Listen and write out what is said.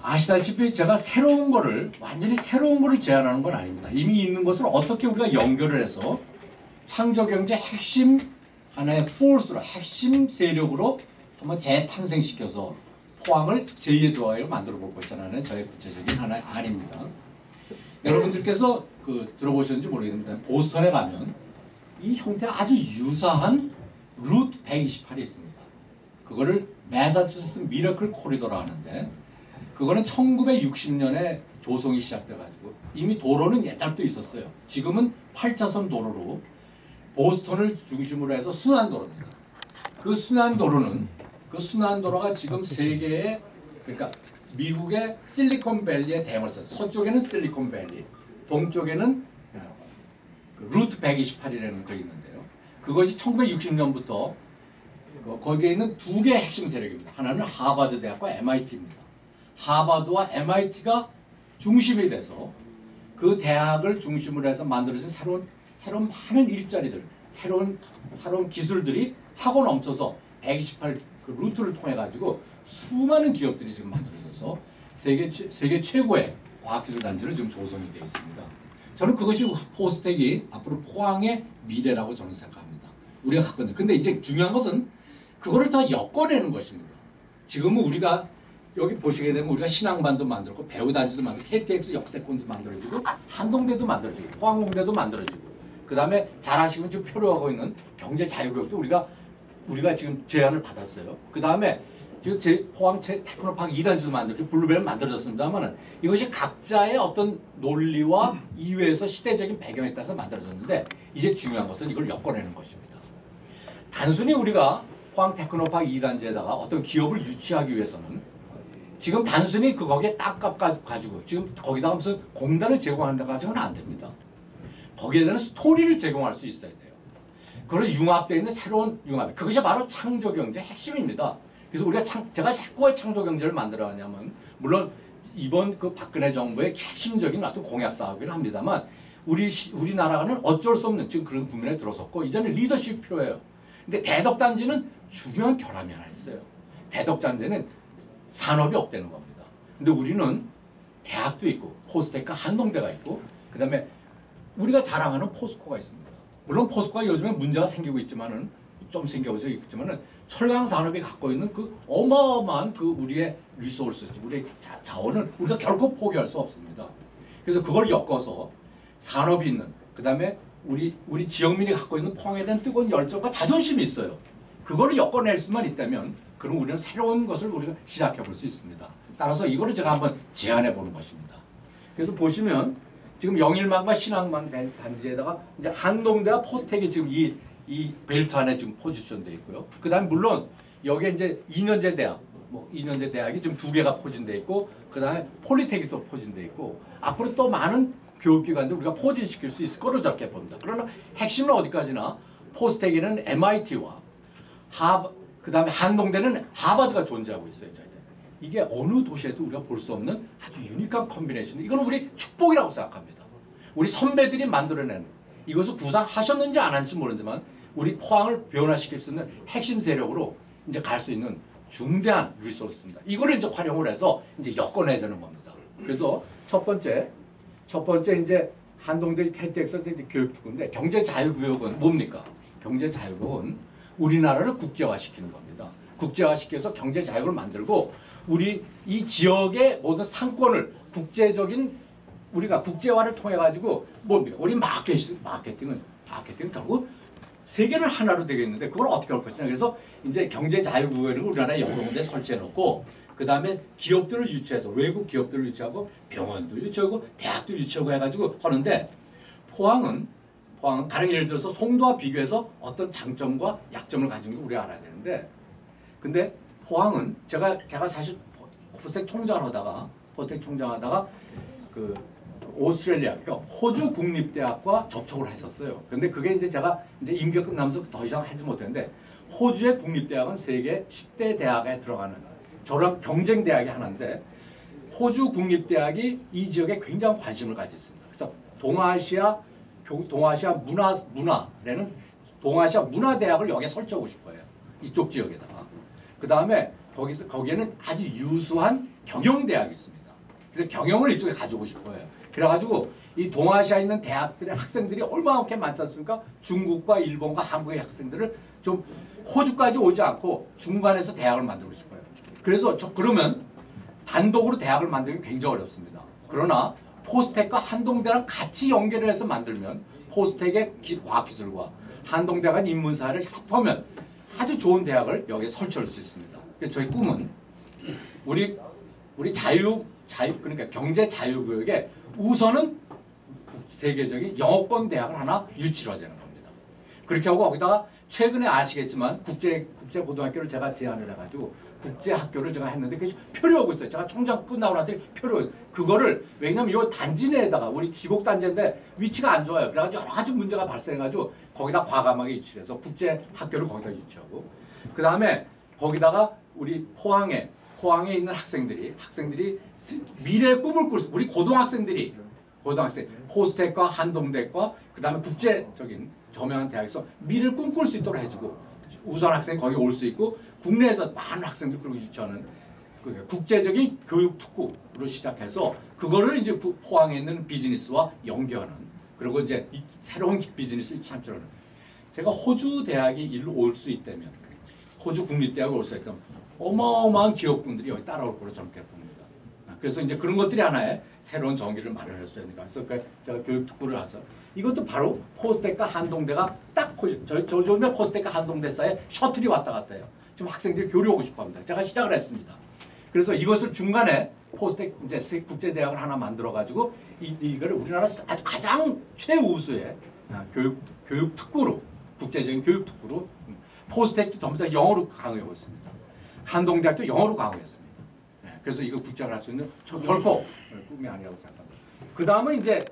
아시다시피 제가 완전히 새로운 거를 제안하는 건 아닙니다. 이미 있는 것을 어떻게 우리가 연결을 해서 창조경제 핵심 하나의 포스로 핵심 세력으로 한번 재탄생시켜서 포항을 제2의 도화로 만들어 볼 것이라는 저의 구체적인 하나의 안입니다. 여러분들께서 들어보셨는지 모르겠는데 보스턴에 가면 이 형태가 아주 유사한 루트 128이 있습니다. 그거를 매사추세츠 미러클 코리도라 하는데 그거는 1960년에 조성이 시작돼가지고 이미 도로는 옛날부터 있었어요. 지금은 8차선 도로로 보스턴을 중심으로 해서 순환도로입니다. 그 순환도로가 지금 세계의 그러니까 미국의 실리콘밸리의 대물선 서쪽에는 실리콘밸리, 동쪽에는 루트 128이라는 거 있는데요. 그것이 1960년부터 거기에 있는 두 개의 핵심 세력입니다. 하나는 하버드 대학과 MIT입니다. 하버드와 MIT가 중심이 돼서 그 대학을 중심으로 해서 만들어진 새로운 많은 일자리들, 새로운 기술들이 차고 넘쳐서 128 그 루트를 통해 가지고 수많은 기업들이 지금 만들어져서 세계 최고의 과학기술 단지로 지금 조성이 되어 있습니다. 저는 그것이 포스텍이 앞으로 포항의 미래라고 저는 생각합니다. 우리가 갖고 있는. 근데 이제 중요한 것은 그거를 다 엮어내는 것입니다. 지금은 우리가 여기 보시게 되면 우리가 신앙반도 만들고 배우단지도 만들고 KTX 역세권도 만들어지고 한동대도 만들어지고 포항공대도 만들어지고 그 다음에 잘 아시면 지금 표류하고 있는 경제자유교육도 우리가 지금 제안을 받았어요. 그 다음에 지금 포항 테크노파크 2단지도 만들고 블루벨은 만들어졌습니다만 이것이 각자의 어떤 논리와 이외에서 시대적인 배경에 따라서 만들어졌는데 이제 중요한 것은 이걸 엮어내는 것입니다. 단순히 우리가 포항 테크노파크 2단지에다가 어떤 기업을 유치하기 위해서는 지금 단순히 거기에 땅값 가지고 지금 거기다가 무슨 공단을 제공한다 가지고는 안 됩니다. 거기에 대한 스토리를 제공할 수 있어야 돼요. 그런 융합되어 있는 새로운 융합. 그것이 바로 창조경제 핵심입니다. 그래서 제가 자꾸 창조경제를 만들어 가냐면 물론 이번 그 박근혜 정부의 핵심적인 어떤 공약 사업이긴 합니다만 우리나라는 어쩔 수 없는 지금 그런 국면에 들어섰고 이제는 리더십이 필요해요. 근데 대덕단지는 중요한 결함이 하나 있어요. 대덕단지는 산업이 없다는 겁니다. 근데 우리는 대학도 있고 포스텍과 한동대가 있고 그 다음에 우리가 자랑하는 포스코가 있습니다. 물론 포스코가 요즘에 문제가 생기고 있지만은 좀 생겨서 있지만은 철강 산업이 갖고 있는 그 어마어마한 그 우리의 리소스, 우리의 자원을 우리가 결코 포기할 수 없습니다. 그래서 그걸 엮어서 산업이 있는 그 다음에 우리 지역민이 갖고 있는 포항에 대한 뜨거운 열정과 자존심이 있어요. 그거를 엮어낼 수만 있다면 그럼 우리는 새로운 것을 우리가 시작해 볼 수 있습니다. 따라서 이거를 제가 한번 제안해 보는 것입니다. 그래서 보시면 지금 영일만과 신항만 단지에다가 이제 한동대와 포스텍이 지금 이 벨트 안에 지금 포지션돼 있고요. 그다음 물론 여기에 이제 2년제 대학, 2년제 대학이 지금 2개가 포진돼 있고 그다음에 폴리텍이 또 포진돼 있고 앞으로 또 많은 교육기관들 우리가 포진시킬 수 있을 거로 저렇게 봅니다. 그러나 핵심은 어디까지나 포스텍에는 MIT와 그다음에 한동대는 하버드가 존재하고 있어요. 이게 어느 도시에도 우리가 볼 수 없는 아주 유니크한 컨비네이션. 이건 우리 축복이라고 생각합니다. 우리 선배들이 만들어낸 이것을 구상하셨는지 안 하는지 모르지만 우리 포항을 변화시킬 수 있는 핵심 세력으로 이제 갈 수 있는 중대한 리소스입니다. 이거를 이제 활용을 해서 이제 엮어내자는 겁니다. 그래서 첫 번째 이제 한동대 KTX 교육특구인데 경제자유구역은 뭡니까? 경제자유구역은 우리나라를 국제화시키는 겁니다. 국제화시켜서 경제자유를 만들고 우리 이 지역의 모든 상권을 우리가 국제화를 통해 가지고 뭡니까? 우리 마케팅은 결국 세계를 하나로 되겠는데 그걸 어떻게 할 것이냐. 그래서 이제 경제자유구역을 우리나라에 여러 군데 설치해 놓고 그 다음에 기업들을 유치해서 외국 기업들을 유치하고 병원도 유치하고 대학도 유치하고 해가지고 하는데 포항은 다른 예를 들어서 송도와 비교해서 어떤 장점과 약점을 가진 거 우리가 알아야 되는데 근데 포항은 제가 사실 포스텍 총장을 하다가 그 오스트레일리아 그러니까 호주 국립대학과 접촉을 했었어요. 근데 그게 이제 제가 이제 임기가 끝나면서 더 이상 하지 못했는데 호주의 국립대학은 세계 10대 대학에 들어가는 저랑 경쟁 대학이 하나인데 호주 국립대학이 이 지역에 굉장히 관심을 가지고 있습니다. 그래서 동아시아 문화라는 동아시아 문화대학을 여기에 설치하고 싶어요. 이쪽 지역에다가. 그 다음에 거기에는 아주 유수한 경영대학이 있습니다. 그래서 경영을 이쪽에 가지고 싶어요. 그래가지고 이 동아시아에 있는 대학들의 학생들이 얼마나 많지 않습니까? 중국과 일본과 한국의 학생들을 좀 호주까지 오지 않고 중간에서 대학을 만들고 싶어요. 그래서 그러면 단독으로 대학을 만들기 굉장히 어렵습니다. 그러나 포스텍과 한동대랑 같이 연계를 해서 만들면 포스텍의 과학기술과 한동대가 인문사를 합하면 아주 좋은 대학을 여기에 설치할 수 있습니다. 그래서 저희 꿈은 우리 그러니까 경제 자유구역에 우선은 세계적인 영어권 대학을 하나 유치를 하자는 겁니다. 그렇게 하고 거기다가 최근에 아시겠지만 국제고등학교를 제가 제안을 해가지고 국제학교를 제가 했는데 그게 표류하고 있어요. 제가 총장 끝나고 나더니 표류. 그거를 왜냐면 이 단지 내에다가 우리 지곡 단지인데 위치가 안 좋아요. 그래가지고 여러 가지 문제가 발생해가지고 거기다 과감하게 유치를 해서 국제학교를 거기다 유치하고 그 다음에 거기다가 우리 포항에 있는 학생들이 미래의 꿈을 꿀 수, 우리 고등학생 포스텍과 한동대과 그 다음에 국제적인 저명한 대학에서 미래를 꿈꿀 수 있도록 해주고 우선 학생이 거기 올 수 있고 국내에서 많은 학생들 그리고 유치하는 국제적인 교육 특구로 시작해서 그거를 이제 포항에 있는 비즈니스와 연계하는 그리고 이제 새로운 비즈니스를 창출하는 제가 호주 대학이 일로 올 수 있다면 호주 국립대학에 올 수 있다면 어마어마한 기업군들이 여기 따라올 거로 저는 봅니다. 그래서 이제 그런 것들이 하나의 새로운 전기를 마련했어야 되니까 그래서 제가 교육 특구를 해서 이것도 바로 포스텍과 한동대가 딱 저 요즘에 포스텍과 한동대 사이에 셔틀이 왔다 갔다 해요. 지금 학생들이 교류하고 싶어합니다. 제가 시작을 했습니다. 그래서 이것을 중간에 포스텍 이제 국제대학을 하나 만들어 가지고 이거를 우리나라에서 아주 가장 최우수의 교육 특구로 국제적인 교육 특구로 포스텍도 전부 다 영어로 강의하고 있습니다. 한동대학도 영어로 강의했습니다. 그래서 이거 국제학을 할 수 있는 결코 꿈이 아니라고 생각합니다. 그 다음은 이제